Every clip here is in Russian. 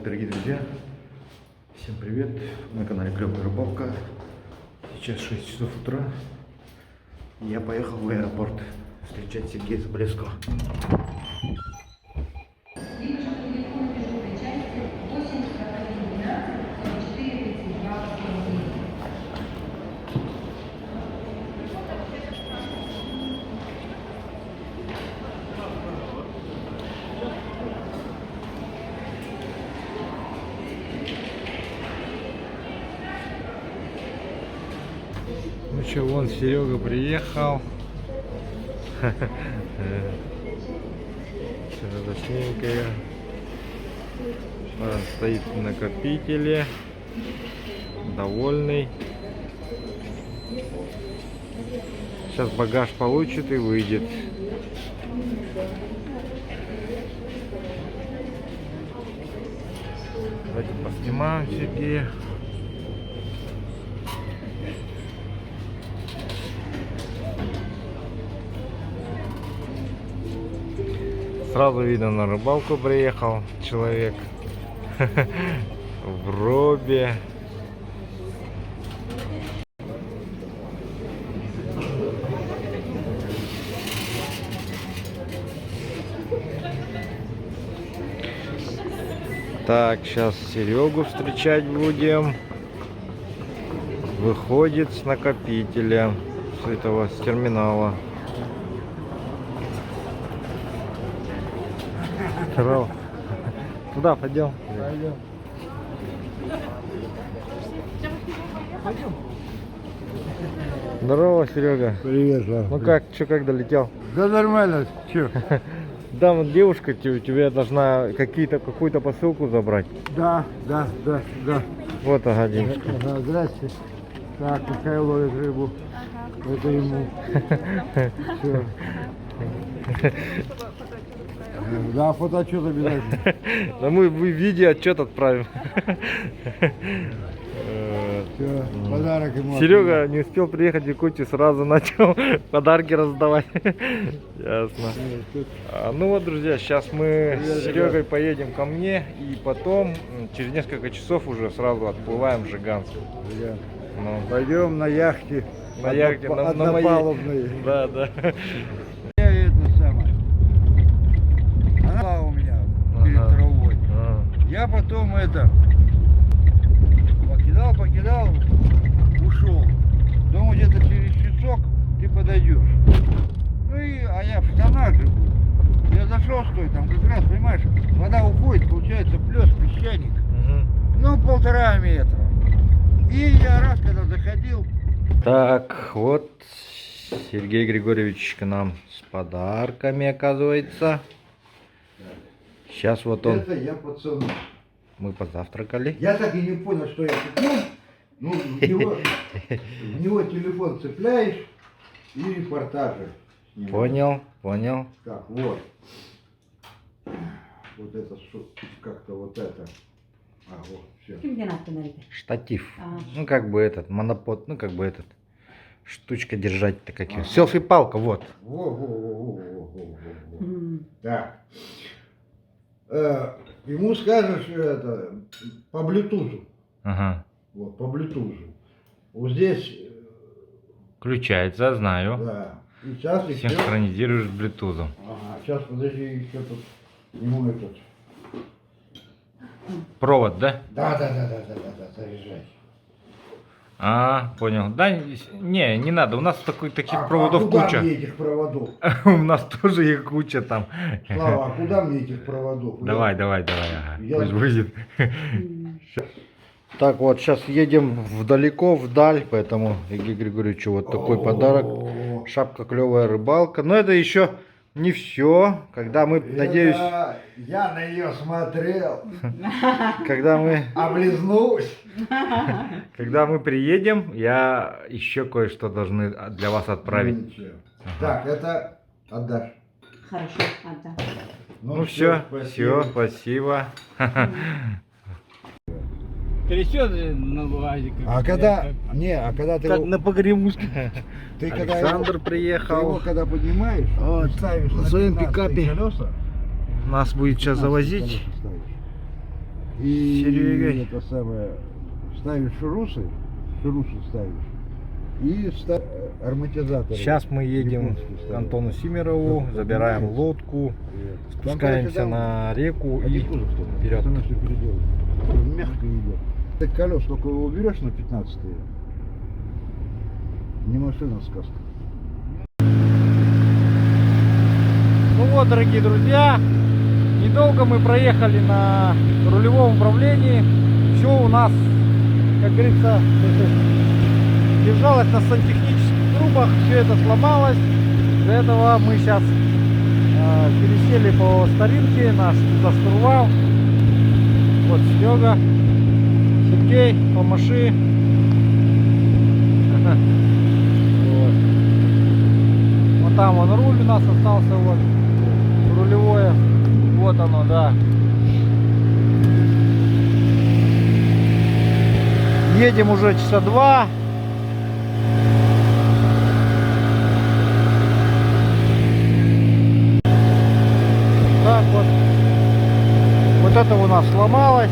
Итак, дорогие друзья, всем привет, на канале Клёвая Рыбалка. Сейчас 6 часов утра, и я поехал в аэропорт встречать Сергея Соболевского. Ну что, вон Серега приехал. Радостненькая. Стоит в накопителе. Довольный. Сейчас багаж получит и выйдет. Давайте поснимаем Сергея. Сразу видно, на рыбалку приехал человек в робе. Так, сейчас Серегу встречать будем. Выходит с накопителя, с этого, с терминала. Здорово. Куда пойдем? Пойдем. Здорово, Серега. Привет, Слава. Ну как, как долетел? Да нормально, чё? Да, вот девушка тебе должна какую-то посылку забрать. Да. Вот агадинчик. Ага, здрасте. Так, Михаил ловит рыбу. Это ему. Всё. Да, фотоотчет обязательно. Да мы в видео отчет отправим. Все, подарок ему. Серега не успел приехать в Якутию, сразу начал подарки раздавать. Ясно. Ну вот, друзья, сейчас мы с Серегой поедем ко мне, и потом через несколько часов уже сразу отплываем в Жиганск. Ну, Пойдем на яхте. на яхте, на моей. Однопалубной. Да. Я это самое. Она была у меня перед травой. Я потом покидал, ушел. Думаю, где-то через часок ты подойдешь. Ну а я в штанах же был. Я зашел, что там как раз, понимаешь, вода уходит, получается плес, песчаник. Ну, 1,5 метра. И я раз, когда заходил. Так, вот Сергей Григорьевич к нам с подарками, оказывается. Сейчас вот он. Это я пацану. Мы позавтракали. Я так и не понял, что я купил. Ну, в него телефон цепляешь и репортажи снимаешь. Понял. Так, вот. Вот это, как-то вот это. А, вот, все. Штатив. Ну, как бы этот, монопод, ну, как бы этот. Штучка держать-то какие. Селфи-палка, вот. Во. Так. Ему скажешь это по Bluetooth. Ага. Вот, по Bluetooth. Вот здесь. Включается, знаю. Да. И сейчас еще. Синхронизируешь с Bluetooth. Ага, сейчас подожди, еще тут ему этот. Провод, да? Да, заряжай. Понял. Да, не надо. У нас таких А проводов куда куча. мне этих проводов? У нас тоже их куча там. Слава, а куда мне этих проводов? Давай, ага. Я- Пусть будет. Так, вот, сейчас едем вдаль, поэтому Игорь Григорьевичу вот такой подарок. О, Шапка клевая рыбалка. Но это еще не все. Когда мы, надеюсь, это я на нее смотрел. когда мы приедем, я еще кое-что должны для вас отправить. Ничего. Так, это отдашь. Хорошо, отдам. Ну все, спасибо. Трясет на УАЗике. А когда ты Как его, на погремушке. ты когда Александр его приехал. когда поднимаешь, Вот, ставишь на своем 15 пикапе. колеса, Нас будет сейчас 15 завозить. колеса ставишь. И Серегой. это самое, ставишь шурусы ставишь, и ароматизаторы. Сейчас мы едем японские к ставишь. Антону Симерову, забираем лодку, Вот. спускаемся Там, на реку и один кузов только, вперед. остальное всё переделано. Мягко идет. Так колес только его уберешь на 15-е. Не машина, а сказка. Ну вот, дорогие друзья, недолго мы проехали на рулевом управлении. Все у нас, как говорится, держалось на сантехнических трубах, все это сломалось. Для этого мы сейчас пересели по старинке, наш штурвал. Вот Серега, Сергей, помаши. Вот там он руль у нас остался, вот рулевое, вот оно, да. Едем уже часа 2. Так вот. Вот это у нас сломалось.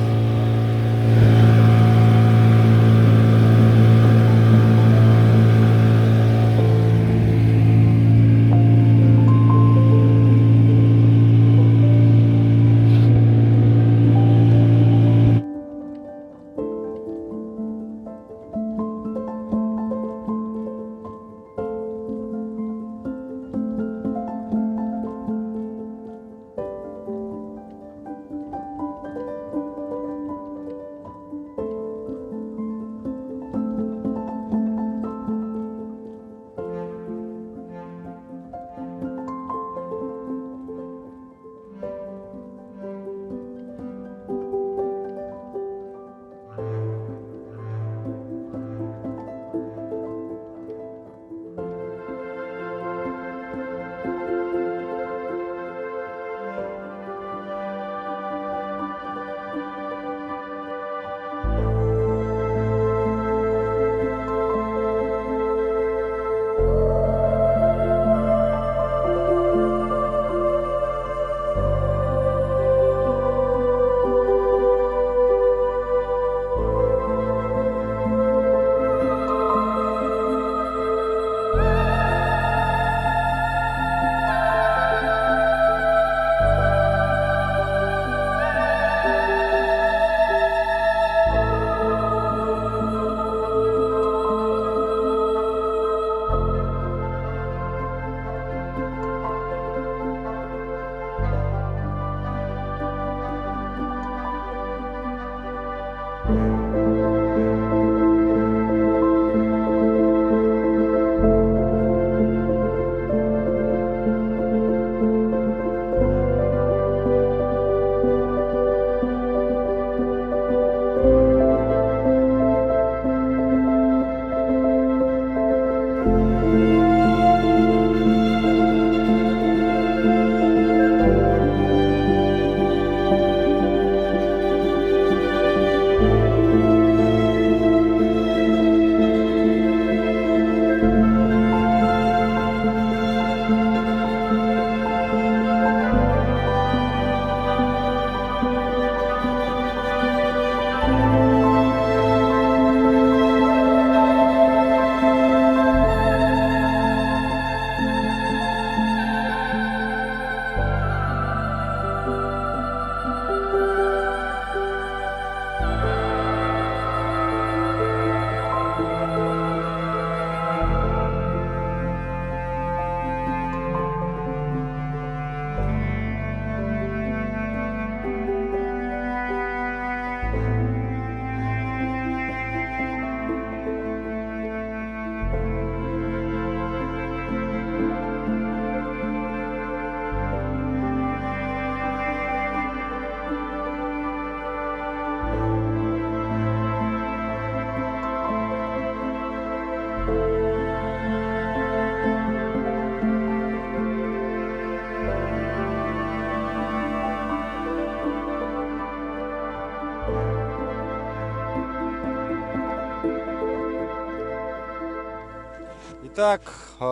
Итак,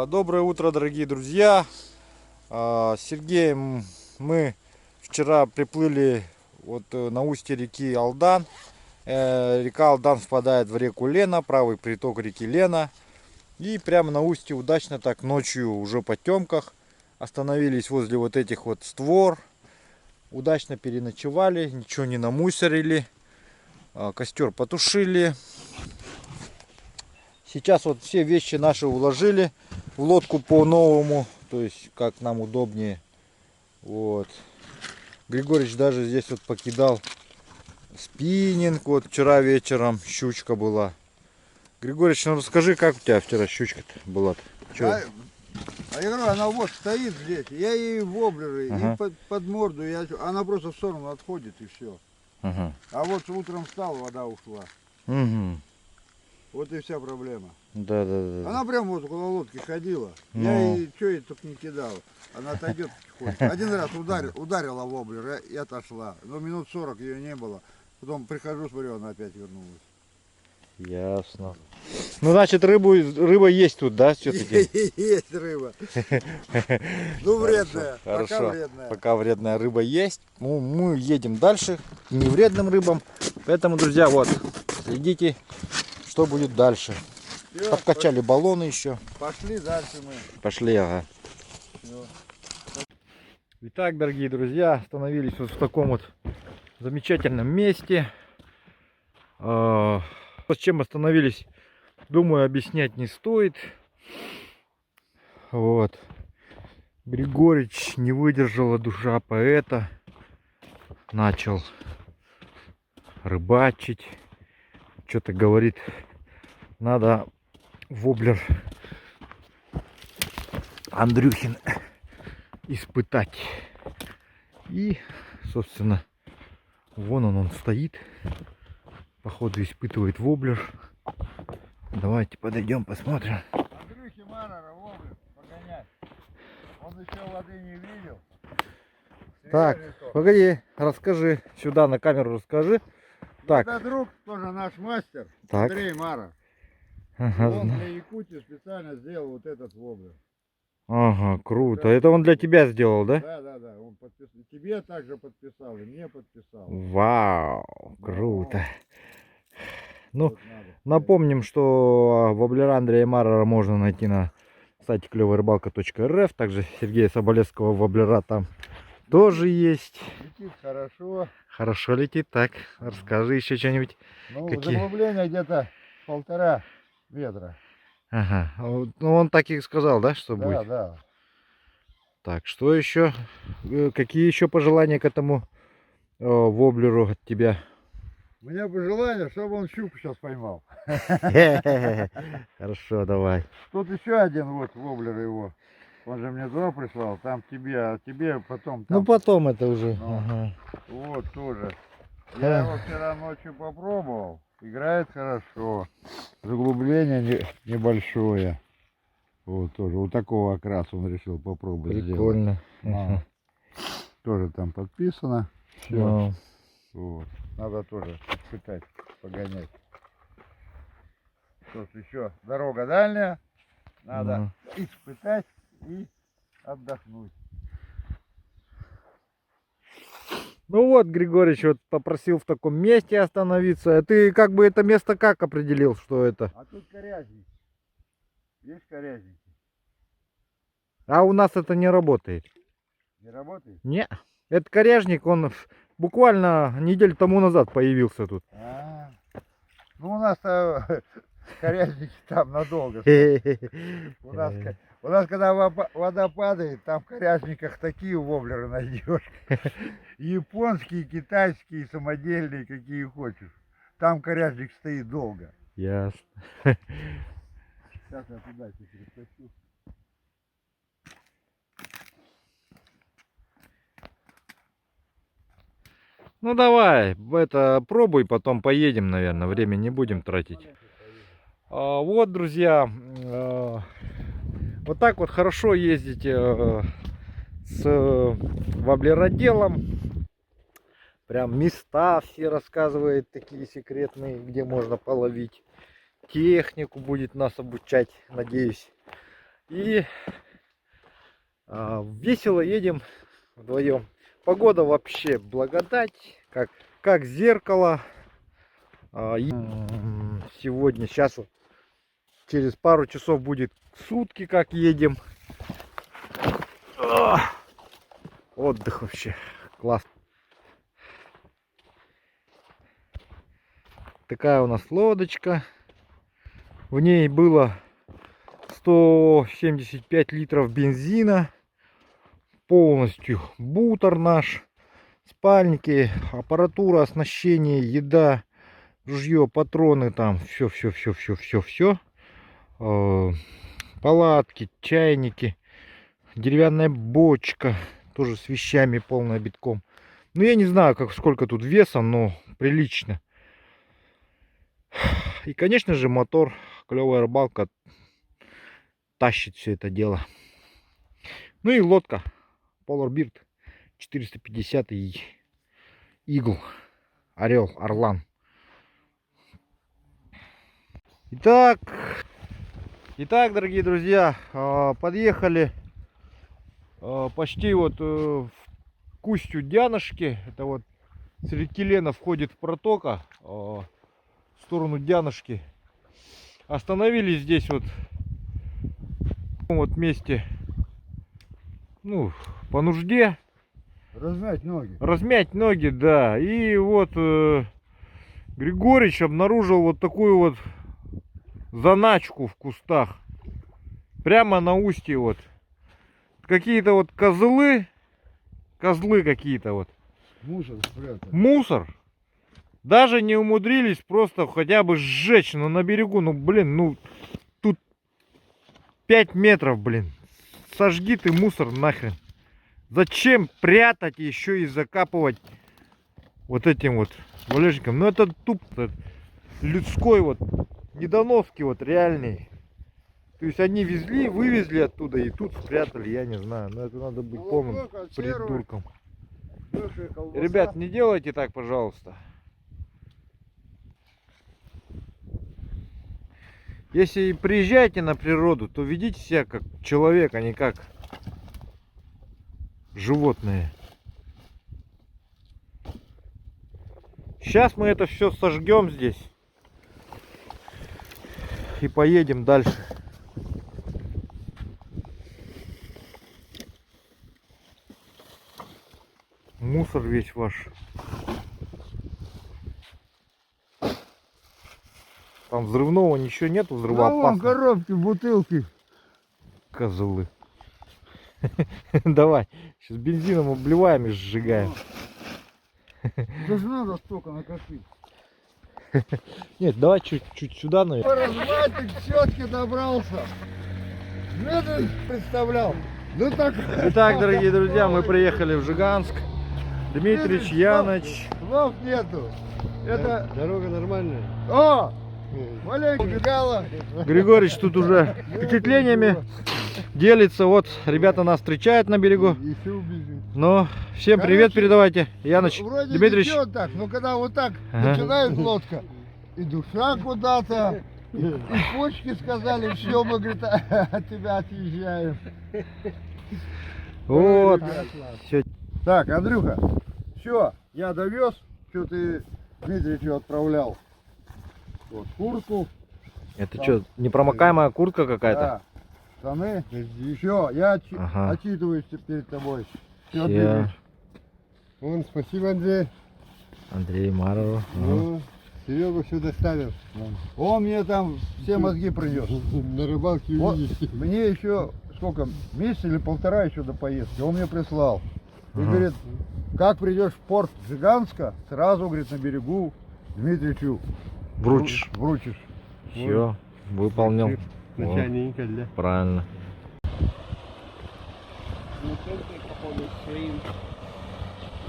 доброе утро, дорогие друзья. С Сергеем мы вчера приплыли вот на устье реки Алдан. Река Алдан впадает в реку Лена, правый приток реки Лена. И прямо на устье удачно так ночью уже по темках остановились возле вот этих вот створ. Удачно переночевали, ничего не намусорили. Костер потушили. Сейчас вот все вещи наши уложили в лодку по-новому, то есть как нам удобнее. Вот. Григорьевич даже здесь вот покидал спиннинг. Вот вчера вечером щучка была. Григорьевич, ну расскажи, как у тебя вчера щучка-то была-то? А я говорю, она вот стоит здесь, я ей воблеры, Ага. и под морду, она просто в сторону отходит и все. Ага. А вот утром встал, вода ушла. Угу. Вот и вся проблема. Да, да, да. Она прямо вот около лодки ходила. Ну. Я ей что ей только не кидал. Она отойдет потихоньку. Один раз ударила воблер и отошла. Но минут 40 ее не было. Потом прихожу, смотрю, она опять вернулась. Ясно. Ну, значит, рыба есть тут, да, все-таки? Есть рыба. Ну, вредная. Пока Хорошо. вредная. Пока вредная рыба есть. Ну, мы едем дальше к невредным рыбам. Поэтому, друзья, вот, следите, что будет дальше. Всё, Подкачали баллоны еще. пошли дальше мы. Пошли, ага. Всё. Итак, дорогие друзья, остановились вот в таком вот замечательном месте. С чем остановились, думаю, объяснять не стоит. Вот. Григорьевич, не выдержала душа поэта. Начал рыбачить. Что-то говорит, надо воблер Андрюхин испытать. И, собственно, вон он стоит. Походу испытывает воблер. Давайте подойдем, посмотрим. Андрюхи Марара, воблер, погонять. Он еще воды не видел. Так, Серьезный тот. погоди, расскажи. Сюда на камеру расскажи. Так, Это друг, тоже наш мастер, Так. Андрей Маров. ага, Он для Якутии специально сделал вот этот воблер. ага, круто. Это он для тебя сделал, да? Да. Он подписал. Тебе также подписал, и мне подписал. Вау, круто. Ну, Вот надо. напомним, что воблера Андрея Марара можно найти на сайте клёвая-рыбалка.рф. Также Сергея Соболевского воблера там тоже есть. Летит хорошо. Хорошо летит. Так, расскажи еще что-нибудь. Ну, Какие? заглубление где-то 1,5 метра. Ага, ну он так и сказал, да, что Да, будет? да. Так, что еще? Какие еще пожелания к этому воблеру от тебя? У меня пожелание, чтобы он щуку сейчас поймал. Хорошо, давай. Тут еще один вот воблер его. Он же мне два прислал, там тебе, а тебе потом там. Ну потом это уже. Ну. Ага. Вот тоже. Я его вчера ночью попробовал. Играет хорошо. Заглубление небольшое. Вот тоже. Вот такого окраса он решил попробовать сделать. Прикольно. А. Тоже там подписано. Все. Ну, Вот. Надо тоже испытать, погонять. Тут еще дорога дальняя. Надо испытать и отдохнуть. Ну вот, Григорьевич вот попросил в таком месте остановиться. А ты как бы это место как определил, что это? А тут коряжник. Есть коряжники? А у нас это не работает. Не работает? Не. Это коряжник, он буквально неделю тому назад появился тут. Ну у нас-то коряжники там надолго. У нас когда вода падает, там в коряжниках такие воблеры найдешь. Японские, китайские, самодельные, какие хочешь. Там коряжник стоит долго. Ясно. Сейчас я туда перескочу. Ну давай, это пробуй, потом поедем, наверное. Время не будем тратить. Вот, друзья, вот так вот хорошо ездить с воблероделом. Прям места все рассказывает, такие секретные, где можно половить. Технику будет нас обучать, надеюсь. И весело едем вдвоем. Погода вообще благодать. как зеркало. Сегодня, сейчас вот, через пару часов будет сутки, как едем. Отдых вообще класс. Такая у нас лодочка. В ней было 175 литров бензина. Полностью бутер наш, спальники, аппаратура, оснащение, еда, ружье, патроны, там все. Палатки, чайники, деревянная бочка, тоже с вещами полная битком. Ну я не знаю, сколько тут веса, но прилично. И конечно же мотор, клевая рыбалка тащит все это дело. Ну и лодка Polar Bird 450 и Eagle, Орел, Орлан. Итак, дорогие друзья, подъехали почти вот к устью Дянышки. Это вот с реки Лена входит в протока в сторону Дянышки. Остановились здесь вот в таком вот месте, ну, по нужде. Размять ноги. Размять ноги, да. И вот Григорич обнаружил вот такую вот заначку в кустах. Прямо на устье вот. Какие-то вот козлы какие-то вот. Мусор спрятал. Мусор. Даже не умудрились просто хотя бы сжечь. Но на берегу, ну блин, ну тут 5 метров, блин. Сожги ты мусор нахрен. Зачем прятать еще и закапывать вот этим вот валежником? Ну это тупо людской вот недоноски вот реальные. То есть они везли, вывезли оттуда и тут спрятали, я не знаю. Но это надо быть полным придурком. Ребят, не делайте так, пожалуйста. Если приезжаете на природу, то ведите себя как человек, а не как животные. Сейчас мы это все сожгем здесь и поедем дальше. Мусор весь ваш. Там взрывного ничего нету, взрывоопасного. Коробки, бутылки. Козлы. Давай, сейчас бензином обливаем и сжигаем. Даже надо столько накопить. Нет, давай чуть сюда, наверное. Поразмать ты к тетке добрался. Ну ты представлял. Ну так. Итак, дорогие друзья, мы приехали в Жиганск. Дмитрич, Яныч. Слов нету. Это Дорога нормальная. О! Маленько убегала. Григорич тут уже впечатлениями делится. Вот, ребята нас встречают на берегу. Еще убежим. Ну, всем привет Короче, передавайте. Яныч, Вроде Дмитрич. ничего так, но когда вот так Ага. начинает лодка, и душа куда-то, и почки сказали, все, мы, говорит, от тебя отъезжаем. Вот. Всё. Так, Андрюха, все, я довез, что ты Дмитричу отправлял. Вот, куртку. Это что, непромокаемая куртка какая-то? Да, штаны. Все, я Ага. отчитываюсь перед тобой. Все, Всё. Вон, спасибо, Андрей. Андрей Марову. Ну, Серегу все доставил. Он мне там все мозги принес. На рыбалке увидите. Мне еще сколько, месяц или полтора еще до поездки. Он мне прислал. И Ага. говорит, как придешь в порт Жиганска, сразу, говорит, на берегу Дмитричу Вручишь. вручишь. Все, выполнил. Вот, Начальненько, да. правильно. Ну только походу своим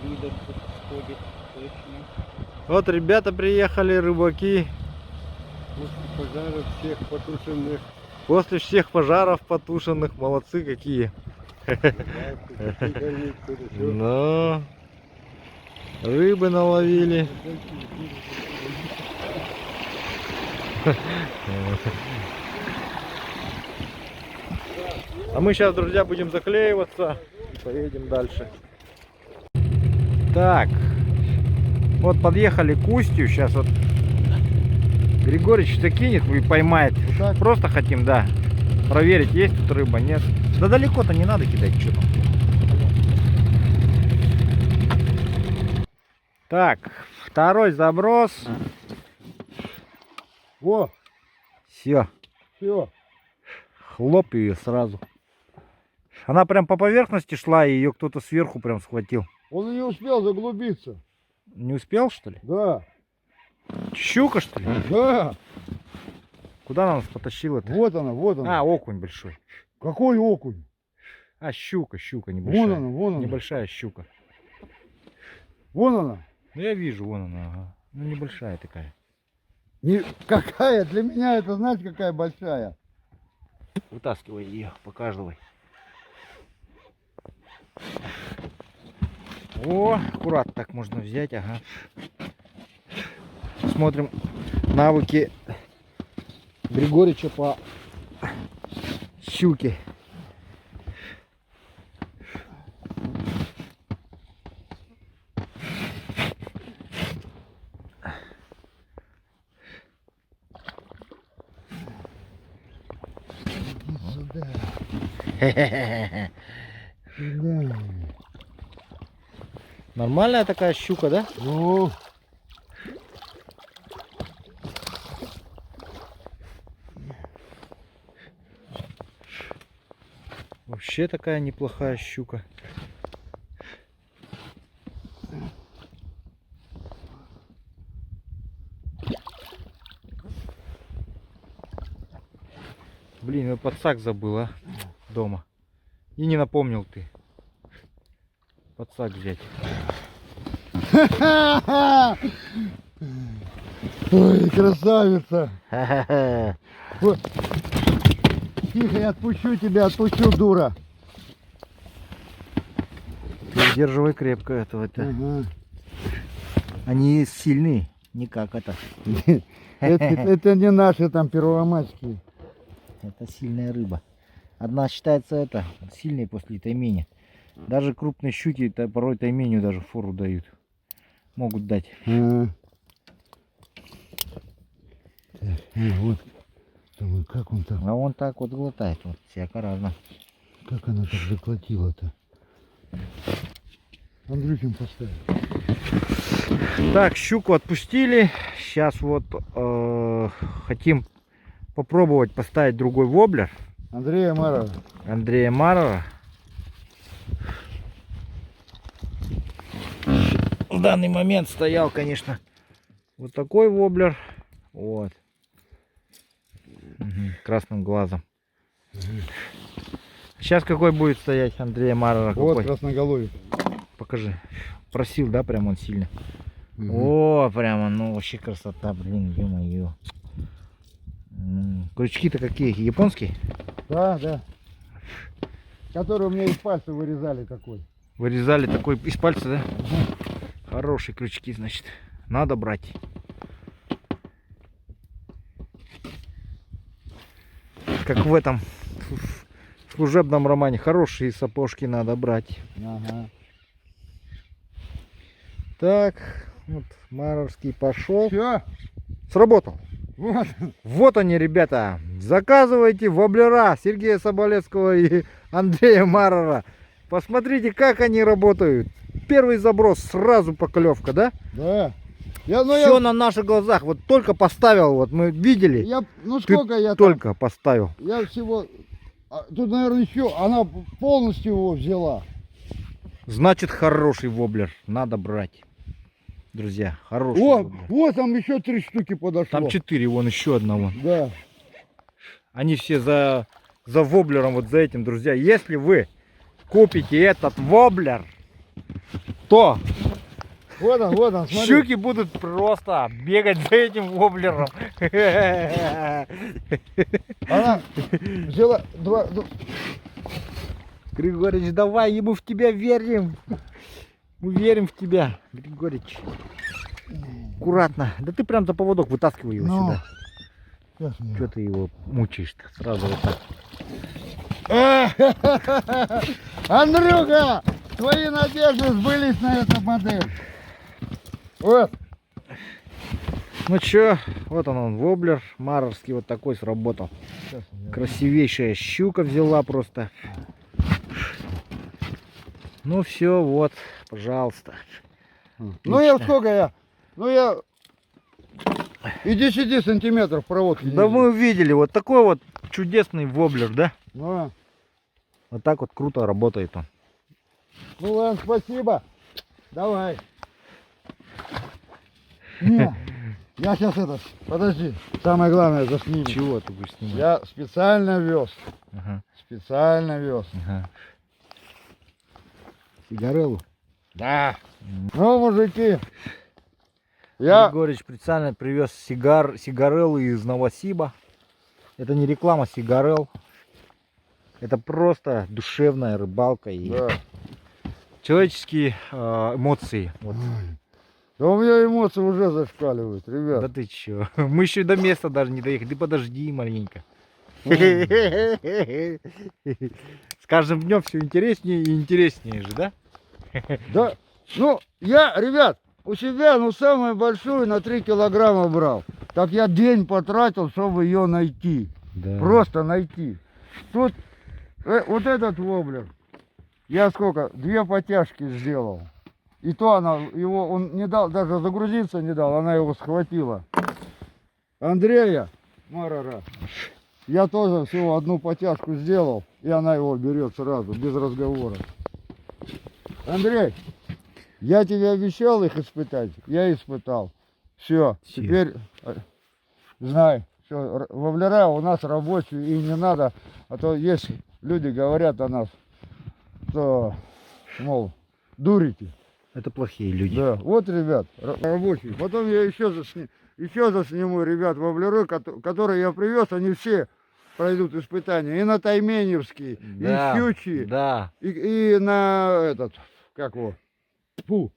видом тут ходит точно. Вот ребята приехали, рыбаки. После пожаров всех потушенных. После всех пожаров потушенных. Молодцы какие. Ну, рыбы наловили. А мы сейчас, друзья, будем заклеиваться и поедем дальше. Так, Вот подъехали к устью, сейчас вот Григорьевич что кинет и поймает. Вот так? Просто хотим, да, проверить, есть тут рыба, нет. Да далеко-то не надо кидать, что там. Так, второй заброс. Во, Все, все. хлоп ее сразу. Она прям по поверхности шла, и ее кто-то сверху прям схватил. Он не успел заглубиться. Не успел, что ли? Да, Щука, что ли? да. Куда она нас потащила-то? Вот она, вот она. А, окунь большой. Какой окунь? А, щука небольшая. Вон она. Небольшая щука. Вон она. Ну, я вижу, вон она, ага. Ну, небольшая такая. Какая? Для меня это, знаете, какая большая. Вытаскивай ее, показывай. О, аккуратно так можно взять, ага. Смотрим навыки Григорьевича по щуке. Сюда. Хе-хе-хе. Сюда. Нормальная такая щука, да? Ну, Вообще такая неплохая щука. Блин, я подсак забыл, а? Дома. И не напомнил ты. Подсак взять. ой, красавица. Ха-ха-ха. Вот. Тихо, я отпущу тебя, отпущу, дура. Удерживай крепко этого-то. Ага. Они сильные, не как это. Это не наши там первомайские. Это сильная рыба. Одна считается это сильной после таймени. Даже крупные щуки порой тайменю даже фору дают. Могут дать. Ага. Так, вот. Думаю, как он там, А он так вот глотает. Вот всяко разно. как она так заклотила-то? Андрюхин поставил. Так, щуку отпустили. Сейчас вот хотим попробовать поставить другой воблер. Андрея Марова. Андрея Марова. В данный момент стоял, конечно, вот такой воблер. Вот. Мгм, красным глазом. Сейчас какой будет стоять Андрея Марова? Вот Какой? красноголовик. Покажи. Просил, да, прям он сильно. Мгм. О, прямо, ну вообще красота, блин, ё-моё. Крючки-то какие? Японские? Да, да. Который у меня из пальца вырезали такой. Вырезали такой из пальца, да? Хорошие крючки, значит. Надо брать. Как в этом служебном романе. Хорошие сапожки надо брать. Ага. Так, вот Маровский пошел. Все. Сработал. Вот. Вот они, ребята. Заказывайте воблера Сергея Соболевского и Андрея Марова. Посмотрите, как они работают. Первый заброс, сразу поклевка, да? Да. Я, Все на наших глазах. Вот только поставил, вот мы видели. ну Ты сколько я там? только поставил. Я всего... Тут, наверное, еще... Она полностью его взяла. Значит, хороший воблер. Надо брать. Друзья, хороший О, воблер. вот там еще 3 штуки подошло. Там 4, вон еще одного. Да. Они все за воблером, вот за этим, друзья. Если вы купите этот воблер, то Вот он, смотри. щуки будут просто бегать за этим воблером. Она взяла два... Григорьевич, давай, ему в тебя верим. Мы верим в тебя, Григорьевич. Аккуратно. Да ты прям за поводок вытаскивай его Ну. сюда. Сейчас мне- Что ты его мучаешь-то? Сразу вот так. Андрюха, твои надежды сбылись на эту модель. Вот. Ну чё, вот он, воблер маровский вот такой сработал. Красивейшая щука взяла просто. Ну все, вот, пожалуйста. Ну я Отлично. сколько я? Ну я и 10 сантиметров проводки. не Да вижу. мы увидели, вот такой вот чудесный воблер, да? Ну, Вот так вот круто работает он. ну ладно, спасибо. Давай. Не, я сейчас это, подожди, самое главное засниму. Чего ты будешь снимать? Я специально вез, Ага, ага. Сигареллу? Да. Ну, мужики, я... Григорьевич специально привез сигареллу из Новосиба. Это не реклама сигарел. Это просто душевная рыбалка и Да. человеческие эмоции. Вот. Да у меня эмоции уже зашкаливают, Да ребят. ты чё? Мы еще до места даже не доехали. Ты подожди маленько. С каждым днем все интереснее и интереснее же, да? Да, ну, я, ребят, у себя, ну, самую большую на 3 килограмма брал. Так я день потратил, чтобы ее найти. Да. Просто найти. Тут вот этот воблер. Я сколько? 2 потяжки сделал. И то она его, он не дал, даже загрузиться не дал, она его схватила. Андрея Марара. Я тоже всего 1 потяжку сделал, и она его берет сразу, без разговора. Андрей, я тебе обещал их испытать, я испытал. Все, Всё. теперь знай, все, воблера у нас рабочие, и не надо, а то есть люди говорят о нас, что, мол, дурите. Это плохие люди. Да, вот, ребят, рабочие. Потом я еще засниму, ребят, воблеры, которые я привез, они все пройдут испытания. И на Тайменевский, Да, и щучьи, да. и на этот, как его, фу,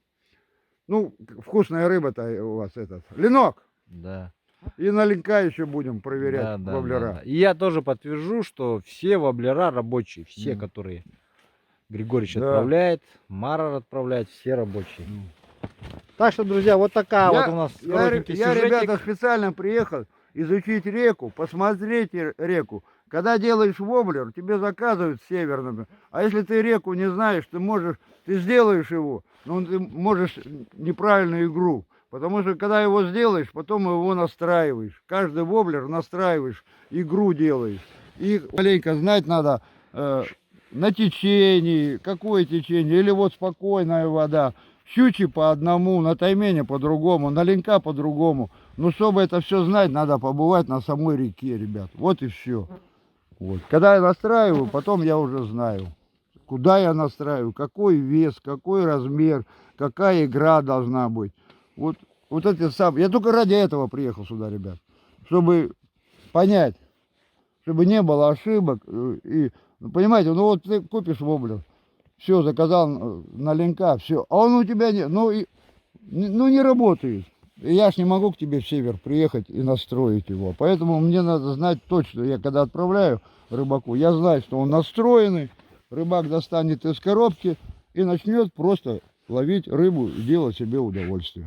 ну, вкусная рыба-то у вас этот, ленок. Да. И на ленка еще будем проверять воблера. Да. И я тоже подтвержу, что все воблера рабочие, все, которые Григорьевич Да. отправляет, Марар отправляет, все рабочие. Так что, друзья, вот такая вот у нас коротенький я, сюжетик. ребята, специально приехал изучить реку, посмотреть реку. Когда делаешь воблер, тебе заказывают с северными. А если ты реку не знаешь, ты сделаешь его, но ты можешь неправильную игру. Потому что когда его сделаешь, потом его настраиваешь. Каждый воблер настраиваешь, игру делаешь. И маленько знать надо на течении, какое течение, или вот спокойная вода. Щучьи по одному, на таймене по-другому, на ленка по-другому. Но чтобы это все знать, надо побывать на самой реке, ребят. Вот и все. Вот. Когда я настраиваю, потом я уже знаю, куда я настраиваю, какой вес, какой размер, какая игра должна быть. Вот эти самые. Я только ради этого приехал сюда, ребят. Чтобы понять, чтобы не было ошибок. И, понимаете, ну вот ты купишь воблер, все, заказал на ленка, все. А он у тебя не работает. И я ж не могу к тебе в север приехать и настроить его. Поэтому мне надо знать точно. Я когда отправляю рыбаку, я знаю, что он настроенный. Рыбак достанет из коробки и начнет просто ловить рыбу и делать себе удовольствие.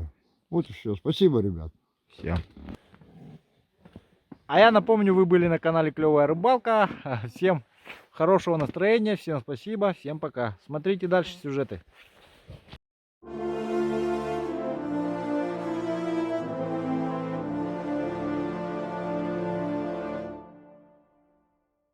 Вот и все. Спасибо, ребят. Все. А я напомню, вы были на канале Клевая Рыбалка. Всем хорошего настроения, всем спасибо, всем пока. Смотрите дальше сюжеты.